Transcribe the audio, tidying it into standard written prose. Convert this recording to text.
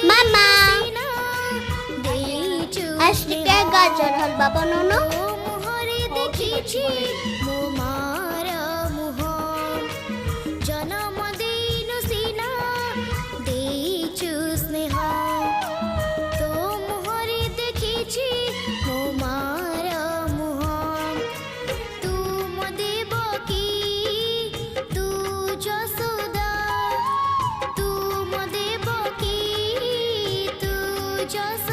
মামা আজকে গাজর হালবা বানানো দেখেছি মোমার মুহ জনমদিন সিনা ଦେଇଛୁ ସ୍ନେହ ତୋ ମୁହଁରେ ଦେଖିଛି ମୋ ମାର ମୁହଁ ତୁ ମୋ ଦେବକୀ ତୁ ଯଶୋଦା ତୁ ମୋ ଦେବକୀ ତୁ ଯଶୋଦା